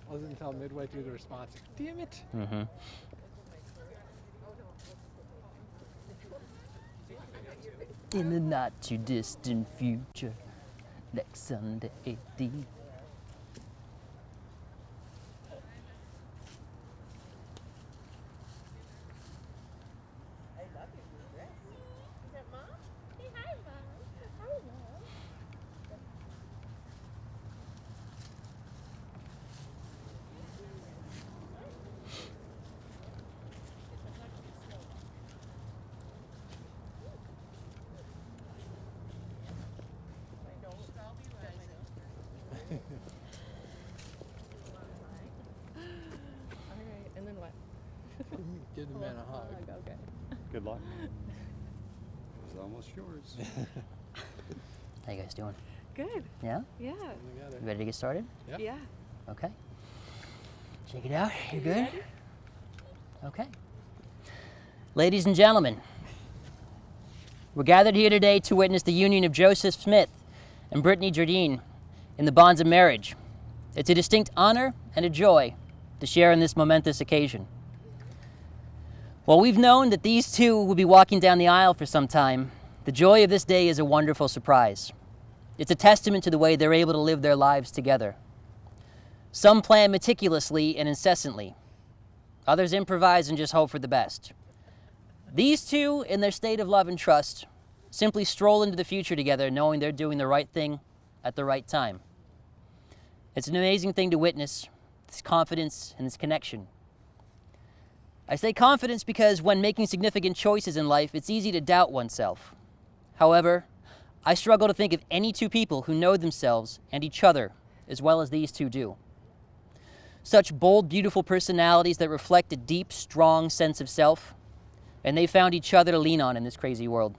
Wasn't until midway through the response. Damn it. Mm-hmm. In the not too distant future, next Sunday AD. Alright, and then what? Give the man a hug. Okay. Good luck. It's almost yours. How you guys doing? Good. Yeah? Yeah. Together. You ready to get started? Yep. Yeah. Okay. Check it out. You're good? Okay. Ladies and gentlemen, we're gathered here today to witness the union of Joseph Smith and Brittany Jardine in the bonds of marriage. It's a distinct honor and a joy to share in this momentous occasion. While we've known that these two will be walking down the aisle for some time, the joy of this day is a wonderful surprise. It's a testament to the way they're able to live their lives together. Some plan meticulously and incessantly. Others improvise and just hope for the best. These two, in their state of love and trust, simply stroll into the future together knowing they're doing the right thing at the right time. It's an amazing thing to witness, this confidence and this connection. I say confidence because when making significant choices in life, it's easy to doubt oneself. However, I struggle to think of any two people who know themselves and each other as well as these two do. Such bold, beautiful personalities that reflect a deep, strong sense of self, and they found each other to lean on in this crazy world.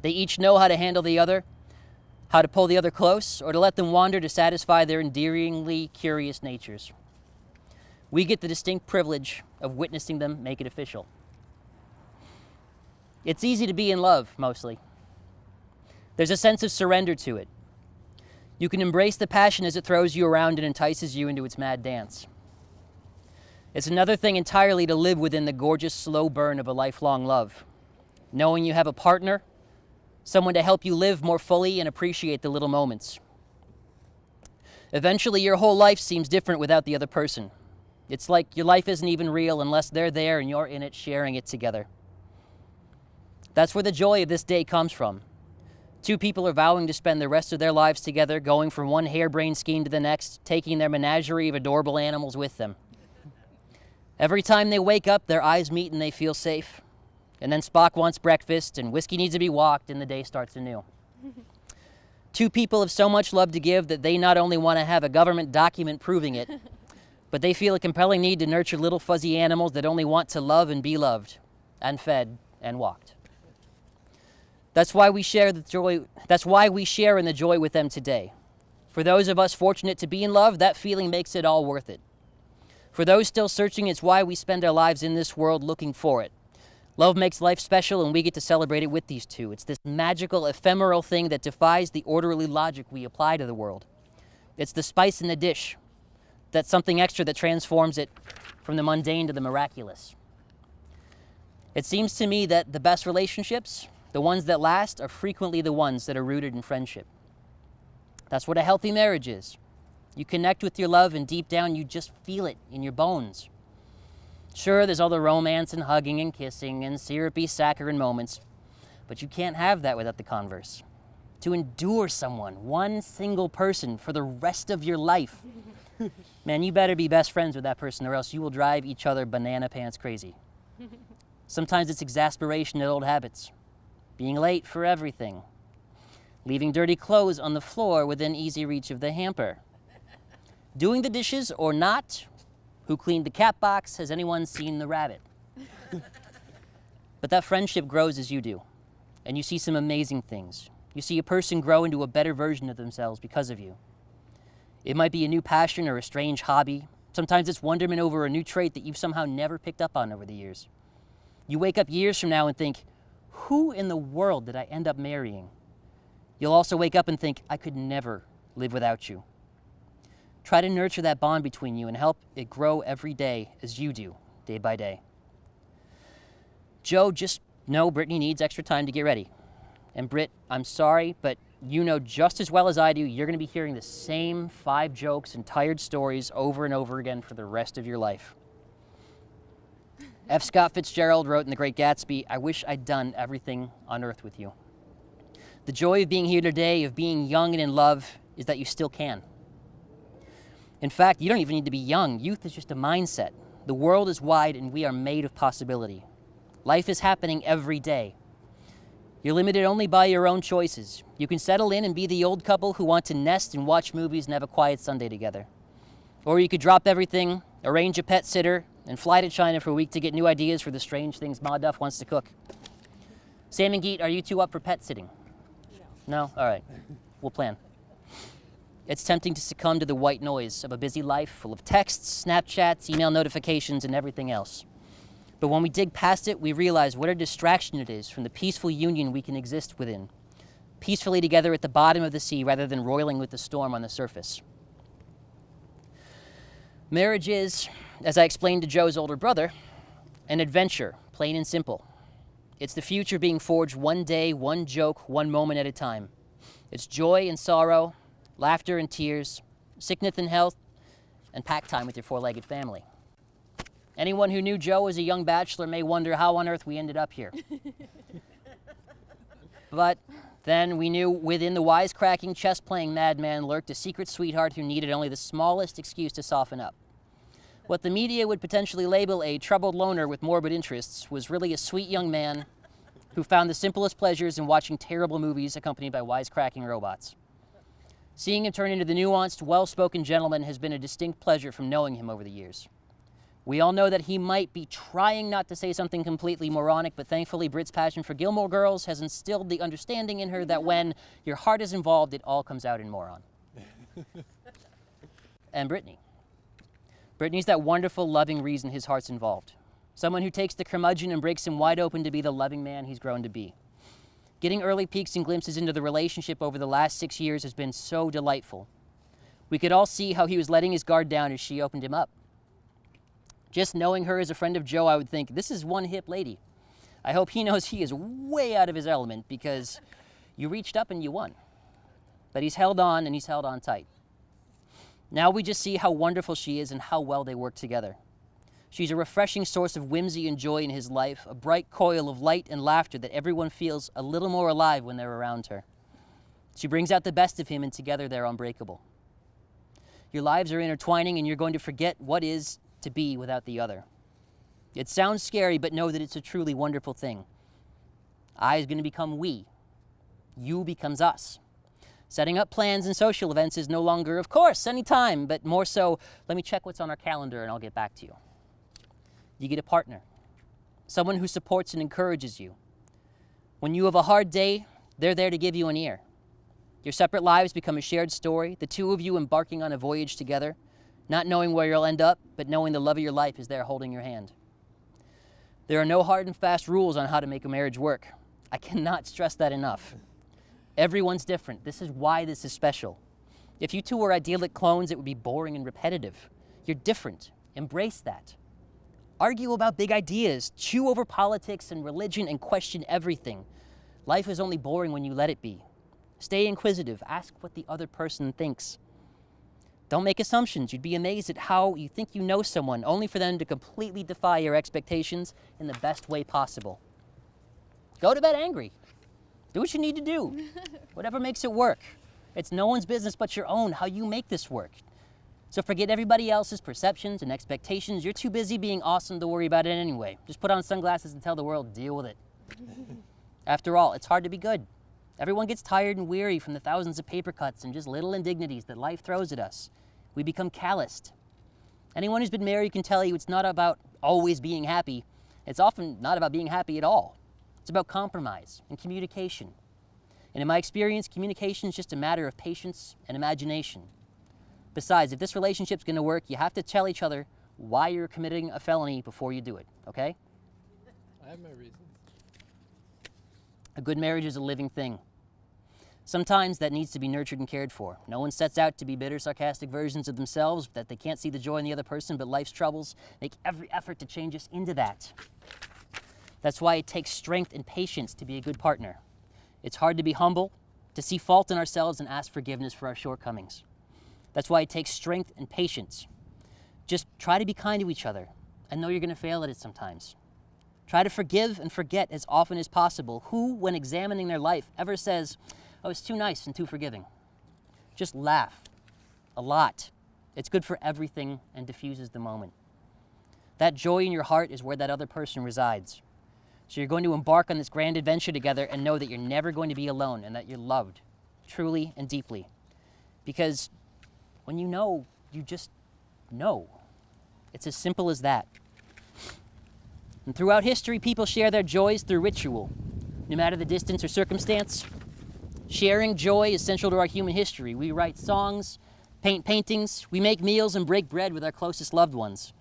They each know how to handle the other, how to pull the other close, or to let them wander to satisfy their endearingly curious natures. We get the distinct privilege of witnessing them make it official. It's easy to be in love, mostly. There's a sense of surrender to it. You can embrace the passion as it throws you around and entices you into its mad dance. It's another thing entirely to live within the gorgeous slow burn of a lifelong love, knowing you have a partner, someone to help you live more fully and appreciate the little moments. Eventually, your whole life seems different without the other person. It's like your life isn't even real unless they're there and you're in it, sharing it together. That's where the joy of this day comes from. Two people are vowing to spend the rest of their lives together, going from one harebrained scheme to the next, taking their menagerie of adorable animals with them. Every time they wake up, their eyes meet and they feel safe. And then Spock wants breakfast, and whiskey needs to be walked, and the day starts anew. Two people have so much love to give that they not only want to have a government document proving it, but they feel a compelling need to nurture little fuzzy animals that only want to love and be loved, and fed and walked. That's why we share the joy. That's why we share in the joy with them today. For those of us fortunate to be in love, that feeling makes it all worth it. For those still searching, it's why we spend our lives in this world looking for it. Love makes life special, and we get to celebrate it with these two. It's this magical, ephemeral thing that defies the orderly logic we apply to the world. It's the spice in the dish, that something extra that transforms it from the mundane to the miraculous. It seems to me that the best relationships, the ones that last, are frequently the ones that are rooted in friendship. That's what a healthy marriage is. You connect with your love, and deep down you just feel it in your bones. Sure, there's all the romance and hugging and kissing and syrupy saccharine moments, but you can't have that without the converse. To endure someone, one single person, for the rest of your life, man, you better be best friends with that person or else you will drive each other banana pants crazy. Sometimes it's exasperation at old habits, being late for everything, leaving dirty clothes on the floor within easy reach of the hamper, doing the dishes or not. Who cleaned the cat box? Has anyone seen the rabbit? But that friendship grows as you do, and you see some amazing things. You see a person grow into a better version of themselves because of you. It might be a new passion or a strange hobby. Sometimes it's wonderment over a new trait that you've somehow never picked up on over the years. You wake up years from now and think, who in the world did I end up marrying? You'll also wake up and think, I could never live without you. Try to nurture that bond between you and help it grow every day as you do, day by day. Joe, just know Brittany needs extra time to get ready. And Britt, I'm sorry, but you know just as well as I do, you're going to be hearing the same 5 jokes and tired stories over and over again for the rest of your life. F. Scott Fitzgerald wrote in The Great Gatsby, I wish I'd done everything on earth with you. The joy of being here today, of being young and in love, is that you still can. In fact, you don't even need to be young. Youth is just a mindset. The world is wide and we are made of possibility. Life is happening every day. You're limited only by your own choices. You can settle in and be the old couple who want to nest and watch movies and have a quiet Sunday together. Or you could drop everything, arrange a pet sitter, and fly to China for a week to get new ideas for the strange things Ma Duff wants to cook. Sam and Geet, are you two up for pet sitting? No? All right. We'll plan. It's tempting to succumb to the white noise of a busy life full of texts, Snapchats, email notifications, and everything else. But when we dig past it, we realize what a distraction it is from the peaceful union we can exist within, peacefully together at the bottom of the sea rather than roiling with the storm on the surface. Marriage is, as I explained to Joe's older brother, an adventure, plain and simple. It's the future being forged one day, one joke, one moment at a time. It's joy and sorrow, laughter and tears, sickness and health, and pack time with your 4-legged family. Anyone who knew Joe as a young bachelor may wonder how on earth we ended up here. But then we knew within the wisecracking, chess-playing madman lurked a secret sweetheart who needed only the smallest excuse to soften up. What the media would potentially label a troubled loner with morbid interests was really a sweet young man who found the simplest pleasures in watching terrible movies accompanied by wisecracking robots. Seeing him turn into the nuanced, well-spoken gentleman has been a distinct pleasure from knowing him over the years. We all know that he might be trying not to say something completely moronic, but thankfully Britt's passion for Gilmore Girls has instilled the understanding in her that when your heart is involved, it all comes out in moron. And Brittany. Brittany's that wonderful, loving reason his heart's involved. Someone who takes the curmudgeon and breaks him wide open to be the loving man he's grown to be. Getting early peeks and glimpses into the relationship over the last 6 years has been so delightful. We could all see how he was letting his guard down as she opened him up. Just knowing her as a friend of Joe, I would think, this is one hip lady. I hope he knows he is way out of his element because you reached up and you won. But he's held on and he's held on tight. Now we just see how wonderful she is and how well they work together. She's a refreshing source of whimsy and joy in his life, a bright coil of light and laughter that everyone feels a little more alive when they're around her. She brings out the best of him and together they're unbreakable. Your lives are intertwining and you're going to forget what is to be without the other. It sounds scary, but know that it's a truly wonderful thing. I is going to become we. You becomes us. Setting up plans and social events is no longer, of course, anytime, but more so, let me check what's on our calendar and I'll get back to you. You get a partner, someone who supports and encourages you. When you have a hard day, they're there to give you an ear. Your separate lives become a shared story, the two of you embarking on a voyage together, not knowing where you'll end up, but knowing the love of your life is there holding your hand. There are no hard and fast rules on how to make a marriage work. I cannot stress that enough. Everyone's different. This is why this is special. If you two were idyllic clones, it would be boring and repetitive. You're different. Embrace that. Argue about big ideas. Chew over politics and religion and question everything. Life is only boring when you let it be. Stay inquisitive. Ask what the other person thinks. Don't make assumptions. You'd be amazed at how you think you know someone, only for them to completely defy your expectations in the best way possible. Go to bed angry. Do what you need to do. Whatever makes it work. It's no one's business but your own how you make this work. So forget everybody else's perceptions and expectations. You're too busy being awesome to worry about it anyway. Just put on sunglasses and tell the world, deal with it. After all, it's hard to be good. Everyone gets tired and weary from the thousands of paper cuts and just little indignities that life throws at us. We become calloused. Anyone who's been married can tell you it's not about always being happy. It's often not about being happy at all. It's about compromise and communication. And in my experience, communication is just a matter of patience and imagination. Besides, if this relationship's going to work, you have to tell each other why you're committing a felony before you do it, okay? I have my reasons. A good marriage is a living thing. Sometimes that needs to be nurtured and cared for. No one sets out to be bitter, sarcastic versions of themselves, that they can't see the joy in the other person, but life's troubles make every effort to change us into that. That's why it takes strength and patience to be a good partner. It's hard to be humble, to see fault in ourselves and ask forgiveness for our shortcomings. That's why it takes strength and patience. Just try to be kind to each other. I know you're going to fail at it sometimes. Try to forgive and forget as often as possible. Who, when examining their life, ever says, "Oh, it's too nice and too forgiving"? Just laugh. A lot. It's good for everything and diffuses the moment. That joy in your heart is where that other person resides. So you're going to embark on this grand adventure together and know that you're never going to be alone and that you're loved, truly and deeply. Because when you know, you just know. It's as simple as that. And throughout history, people share their joys through ritual, no matter the distance or circumstance. Sharing joy is central to our human history. We write songs, paint paintings, we make meals and break bread with our closest loved ones.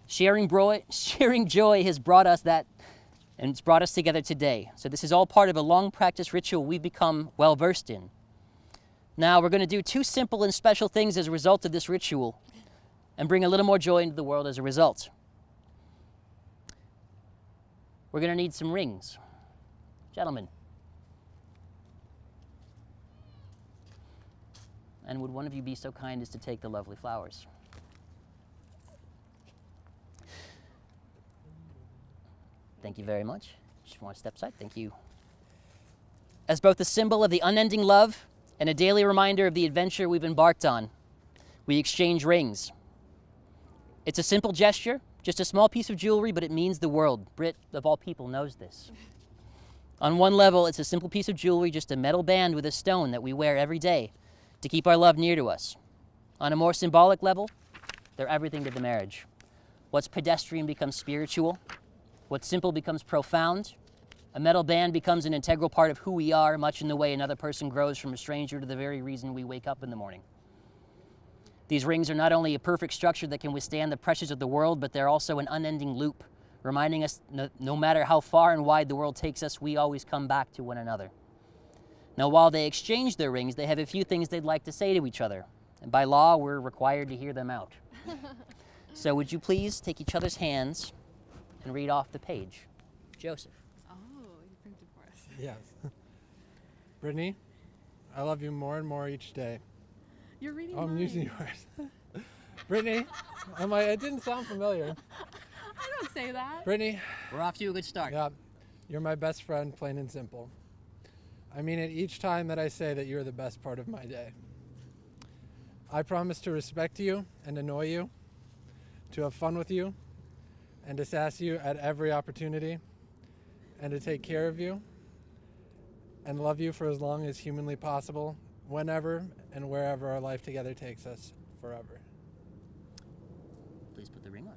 Sharing joy has brought us that, and it's brought us together today. So this is all part of a long practice ritual we've become well versed in. Now we're going to do two simple and special things as a result of this ritual and bring a little more joy into the world as a result. We're going to need some rings. Gentlemen. And would one of you be so kind as to take the lovely flowers? Thank you very much. Just want to step aside. Thank you. As both a symbol of the unending love and a daily reminder of the adventure we've embarked on, we exchange rings. It's a simple gesture, just a small piece of jewelry, but it means the world. Britt, of all people, knows this. On one level, it's a simple piece of jewelry, just a metal band with a stone that we wear every day to keep our love near to us. On a more symbolic level, they're everything to the marriage. What's pedestrian becomes spiritual. What's simple becomes profound. A metal band becomes an integral part of who we are, much in the way another person grows from a stranger to the very reason we wake up in the morning. These rings are not only a perfect structure that can withstand the pressures of the world, but they're also an unending loop, reminding us no matter how far and wide the world takes us, we always come back to one another. Now, while they exchange their rings, they have a few things they'd like to say to each other. And by law, we're required to hear them out. So would you please take each other's hands and read off the page? Joseph. Oh, you printed for us. Yes. Brittany, I love you more and more each day. You're reading Oh, I'm mine. using yours. Brittany, it didn't sound familiar. I don't say that. Brittany, We're off to a good start. yeah, you're my best friend, plain and simple. I mean it each time that I say that you're the best part of my day. I promise to respect you and annoy you, to have fun with you, and to sass you at every opportunity, and to take care of you, and love you for as long as humanly possible, whenever and wherever our life together takes us, forever. Please put the ring on.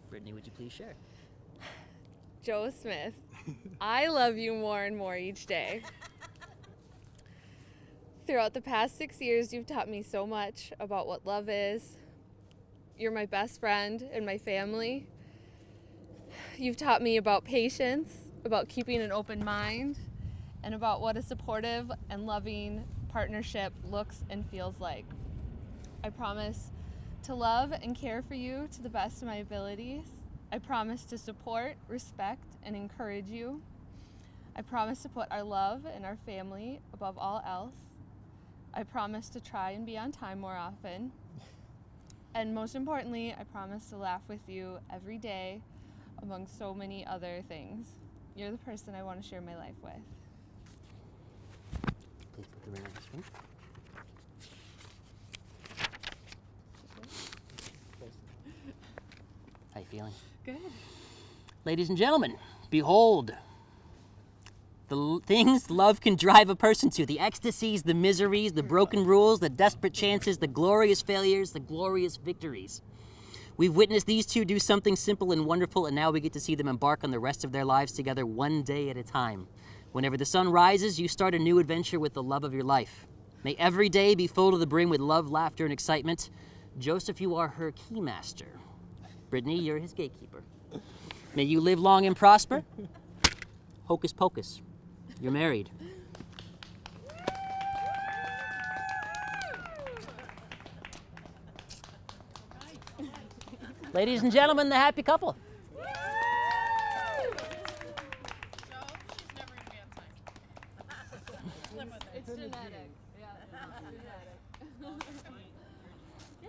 Brittany, would you please share? Joe Smith, I love you more and more each day. Throughout the past 6 years, you've taught me so much about what love is. You're my best friend and my family. You've taught me about patience, about keeping an open mind, and about what a supportive and loving partnership looks and feels like. I promise to love and care for you to the best of my abilities. I promise to support, respect, and encourage you. I promise to put our love and our family above all else. I promise to try and be on time more often. And most importantly, I promise to laugh with you every day among so many other things. You're the person I want to share my life with. Please put the ring on this one. How you feeling? Good. Ladies and gentlemen, behold the things love can drive a person to, the ecstasies, the miseries, the broken rules, the desperate chances, the glorious failures, the glorious victories. We've witnessed these two do something simple and wonderful, and now we get to see them embark on the rest of their lives together one day at a time. Whenever the sun rises, you start a new adventure with the love of your life. May every day be full to the brim with love, laughter, and excitement. Joseph, you are her keymaster. Brittany, you're his gatekeeper. May you live long and prosper. Hocus pocus. You're married. Ladies and gentlemen, the happy couple. It's genetic. Yeah, it's genetic. Yay!